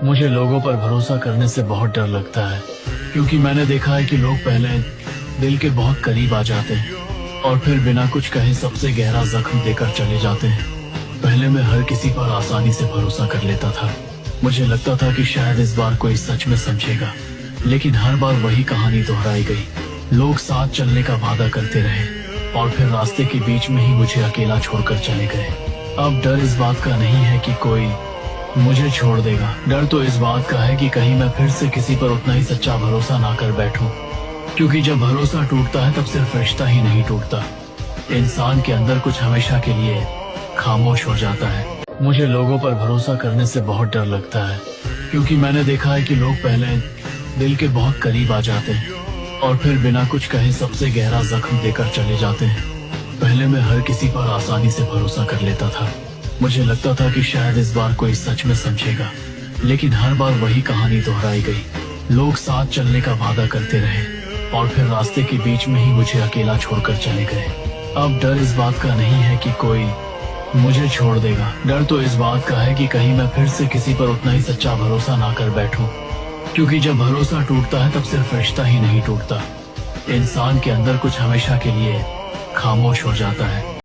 मुझे लोगों पर भरोसा करने से बहुत डर लगता है, क्योंकि मैंने देखा है कि लोग पहले दिल के बहुत करीब आ जाते हैं और फिर बिना कुछ कहे सबसे गहरा जख्म देकर चले जाते हैं। पहले मैं हर किसी पर आसानी से भरोसा कर लेता था। मुझे लगता था कि शायद इस बार कोई सच में समझेगा, लेकिन हर बार वही कहानी दोहराई गई। लोग साथ चलने का वादा करते रहे और फिर रास्ते के बीच में ही मुझे अकेला छोड़कर चले गए। अब डर इस बात का नहीं है कि कोई मुझे छोड़ देगा, डर तो इस बात का है कि कहीं मैं फिर से किसी पर उतना ही सच्चा भरोसा ना कर बैठूं। क्योंकि जब भरोसा टूटता है तब सिर्फ रिश्ता ही नहीं टूटता, इंसान के अंदर कुछ हमेशा के लिए खामोश हो जाता है। मुझे लोगों पर भरोसा करने से बहुत डर लगता है, क्योंकि मैंने देखा है कि लोग पहले दिल के बहुत करीब आ जाते हैं और फिर बिना कुछ कहे सबसे गहरा जख्म देकर चले जाते हैं। पहले मैं हर किसी पर आसानी से भरोसा कर लेता था। मुझे लगता था कि शायद इस बार कोई सच में समझेगा, लेकिन हर बार वही कहानी दोहराई गई। लोग साथ चलने का वादा करते रहे और फिर रास्ते के बीच में ही मुझे अकेला छोड़कर चले गए। अब डर इस बात का नहीं है कि कोई मुझे छोड़ देगा, डर तो इस बात का है कि कहीं मैं फिर से किसी पर उतना ही सच्चा भरोसा ना कर बैठूं। क्योंकि जब भरोसा टूटता है तब सिर्फ रिश्ता ही नहीं टूटता, इंसान के अंदर कुछ हमेशा के लिए खामोश हो जाता है।